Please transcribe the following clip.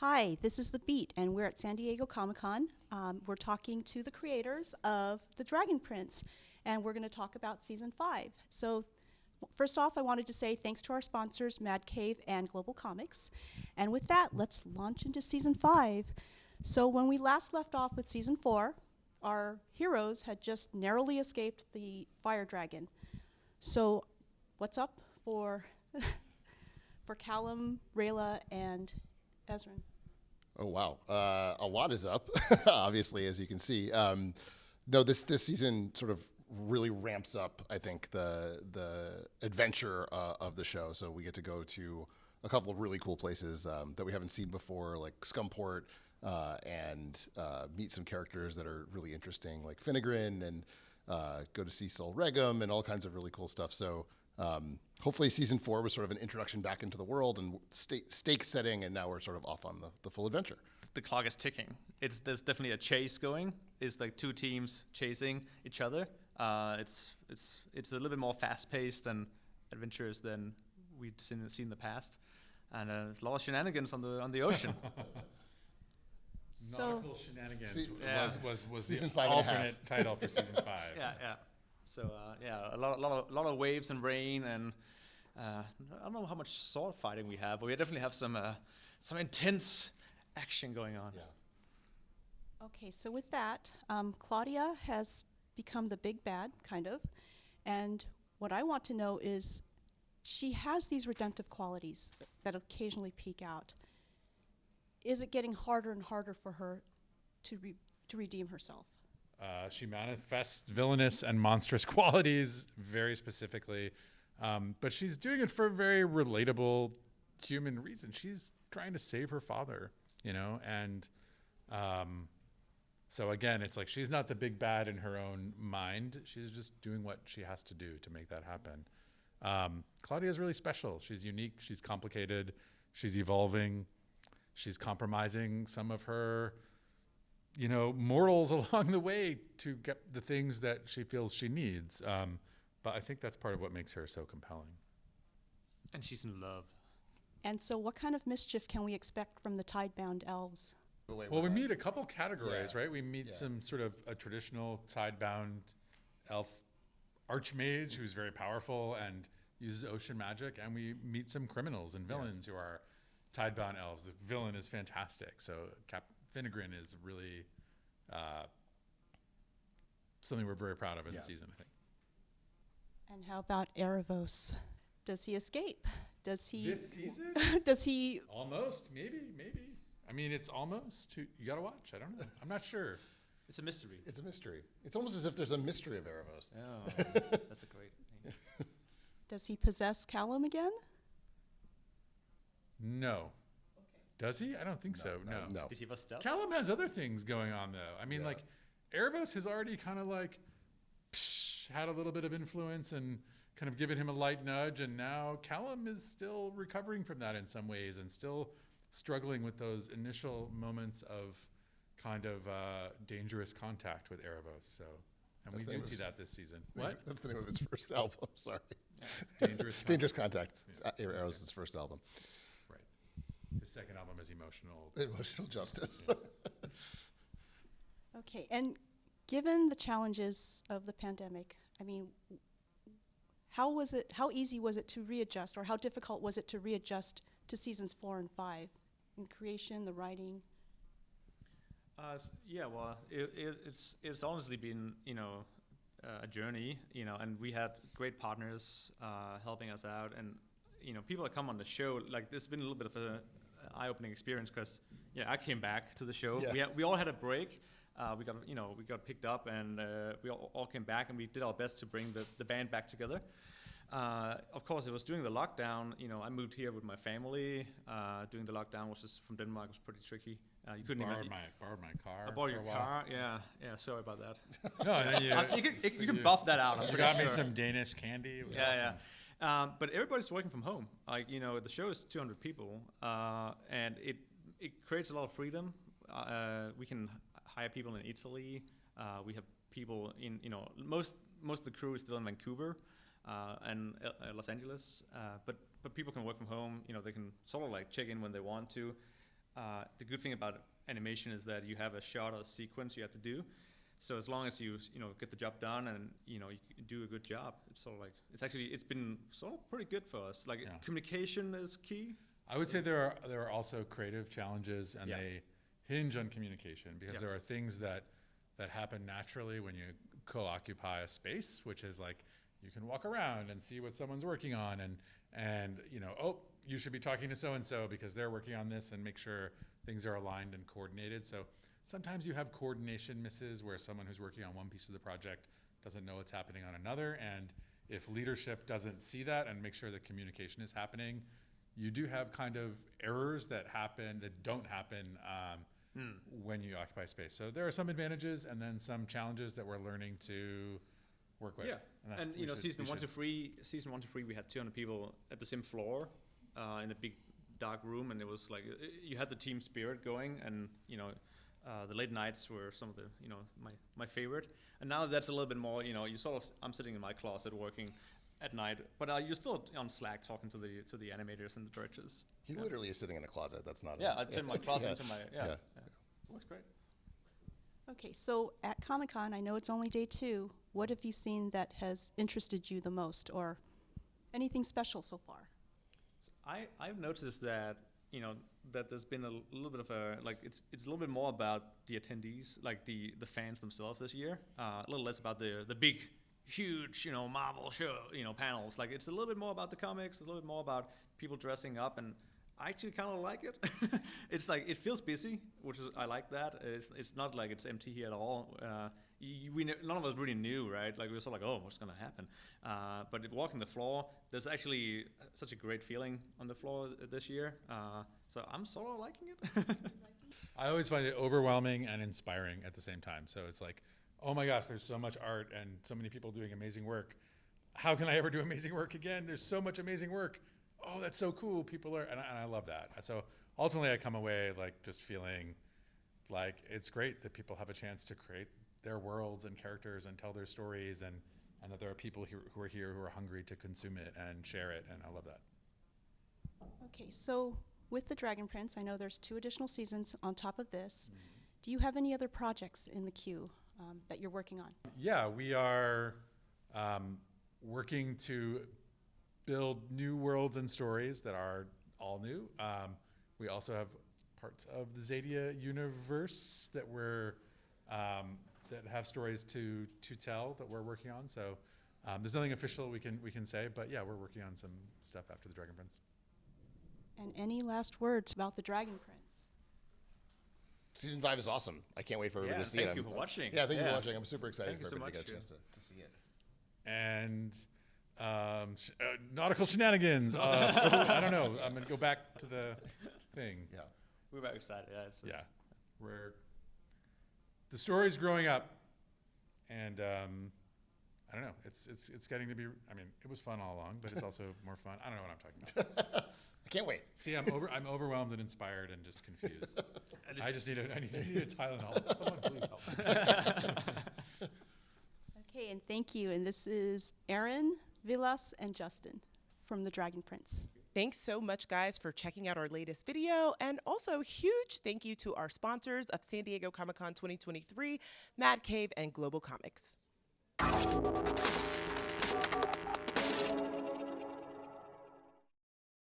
Hi, this is The Beat, and we're at San Diego Comic-Con. We're talking to the creators of The Dragon Prince, and we're going to talk about Season 5. So first off, I wanted to say thanks to our sponsors, Mad Cave and Global Comics. And with that, let's launch into Season 5. So when we last left off with Season 4, our heroes had just narrowly escaped the fire dragon. So what's up for for Callum, Rayla, and Ezrin? Oh, wow. A lot is up, obviously, as you can see. No, this season sort of really ramps up, I think, the adventure of the show. So we get to go to a couple of really cool places that we haven't seen before, like Scumport, and meet some characters that are really interesting, like Finnegrin, and go to see Sol Regum and all kinds of really cool stuff. So hopefully season 4 was sort of an introduction back into the world and stake setting, and now we're sort of off on the full adventure. The clock is ticking. There's definitely a chase going. It's like two teams chasing each other. It's a little bit more fast-paced and adventurous than we've seen in the past, and there's a lot of shenanigans on the ocean. Nautical shenanigans was season the 5 alternate title for season 5. Yeah. So a lot of waves and rain, and I don't know how much sword fighting we have, but we definitely have some intense action going on. Yeah. Okay, so with that, Claudia has become the big bad, kind of. And what I want to know is, she has these redemptive qualities that occasionally peek out. Is it getting harder and harder for her to redeem herself? She manifests villainous and monstrous qualities very specifically, but she's doing it for a very relatable human reason. She's trying to save her father, and so again, it's like she's not the big bad in her own mind. She's just doing what she has to do to make that happen. Claudia is really special. She's unique. She's complicated. She's evolving. She's compromising some of her morals along the way to get the things that she feels she needs. But I think that's part of what makes her so compelling. And she's in love. And so what kind of mischief can we expect from the Tidebound elves? Well, we meet a couple categories, right? We meet some sort of a traditional Tidebound elf archmage who's very powerful and uses ocean magic, and we meet some criminals and villains who are Tidebound elves. The villain is fantastic. So Finnegrin is really something we're very proud of in the season, I think. And how about Erebos? Does he escape? Does he? This season? Does he? Almost, maybe. I mean, it's almost. You got to watch. I don't know. I'm not sure. It's a mystery. It's a mystery. It's almost as if there's a mystery of Erebos. Oh, that's a great name. Does he possess Callum again? No. Does he? I don't think so. No. Did he have a stealth? Callum has other things going on, though. I mean, like, Erebos has already kind of like had a little bit of influence and kind of given him a light nudge, and now Callum is still recovering from that in some ways and still struggling with those initial moments of kind of dangerous contact with Erebos. So, and we do see that this season. What? That's the name of his first album. Sorry. Yeah. Dangerous Contact. Yeah. Erebos' first album. Right. His second album is Emotional Justice. Yeah. Okay, and given the challenges of the pandemic, I mean, how easy was it to readjust, or how difficult was it to readjust to seasons 4 and 5 in creation, the writing? It's honestly been a journey, and we had great partners helping us out, and people that come on the show, like, this has been a little bit of an eye-opening experience because I came back to the show. Yeah. We all had a break. We got picked up, and we all came back, and we did our best to bring the band back together. Of course, it was during the lockdown. I moved here with my family. During the lockdown, which is from Denmark, was pretty tricky. You couldn't borrowed my car. I borrowed your car. Yeah. Sorry about that. No, and then you can buff that out. You got me some Danish candy. It was awesome. But everybody's working from home. Like, the show is 200 people, and it creates a lot of freedom. We can hire people in Italy. We have people in, most of the crew is still in Vancouver and Los Angeles. But people can work from home. They can sort of like check in when they want to. the good thing about animation is that you have a shot or a sequence you have to do. So as long as you get the job done and you do a good job, it's sort of like it's been sort of pretty good for us. Like communication is key. I would say there are also creative challenges, and they hinge on communication because there are things that happen naturally when you co-occupy a space, which is like you can walk around and see what someone's working on, and you should be talking to so and so because they're working on this, and make sure things are aligned and coordinated. So sometimes you have coordination misses where someone who's working on one piece of the project doesn't know what's happening on another, and if leadership doesn't see that and make sure that communication is happening, you do have kind of errors that don't happen when you occupy space. So there are some advantages and then some challenges that we're learning to work with. Yeah, and season 1 to 3, we had 200 people at the same floor in a big dark room, and it was like you had the team spirit going, and the late nights were some of the my favorite. And now that's a little bit more. I'm sitting in my closet working at night, but you're still on Slack talking to the animators and the directors. He literally is sitting in a closet. That's not. I turn my closet into my. Yeah. Works great. Okay, so at Comic-Con, I know it's only day 2. What have you seen that has interested you the most, or anything special so far? I've noticed that that there's been a little bit of it's a little bit more about the attendees, like the fans themselves this year. A little less about the big, huge Marvel show panels. Like it's a little bit more about the comics, a little bit more about people dressing up, and I actually kind of like it. It's like it feels busy, which is I like that. It's not like it's empty here at all. None of us really knew, right? Like we were sort of like, oh, what's going to happen? But walking the floor, there's actually such a great feeling on the floor this year. So I'm sort of liking it. I always find it overwhelming and inspiring at the same time. So it's like, oh my gosh, there's so much art and so many people doing amazing work. How can I ever do amazing work again? There's so much amazing work. Oh, that's so cool. People are, and I love that. So ultimately I come away like just feeling like it's great that people have a chance to create their worlds and characters and tell their stories, and that there are people who are here who are hungry to consume it and share it, and I love that. Okay, so with the Dragon Prince, I know there's 2 additional seasons on top of this. Do you have any other projects in the queue that you're working on? Yeah, we are working to build new worlds and stories that are all new. We also have parts of the Zadia universe that we're that have stories to tell that we're working on. So there's nothing official we can say, but yeah, we're working on some stuff after the Dragon Prince. And any last words about the Dragon Prince? Season 5 is awesome. I can't wait for everybody to see it. Thank you for watching. Yeah, thank you for watching. I'm super excited Thank for you so everybody much, to get a chance to see it. And nautical shenanigans. I don't know. I'm gonna go back to the thing. Yeah. We're very excited. Yeah, We're the story's growing up, and I don't know. It's getting to be. I mean, it was fun all along, but it's also more fun. I don't know what I'm talking about. I can't wait. See, I'm overwhelmed and inspired and just confused. I need a Tylenol. Someone please help me. Okay, and thank you. And this is Aaron, Villads, and Justin from the Dragon Prince. Thanks so much, guys, for checking out our latest video. And also, huge thank you to our sponsors of San Diego Comic-Con 2023, Mad Cave and Global Comics.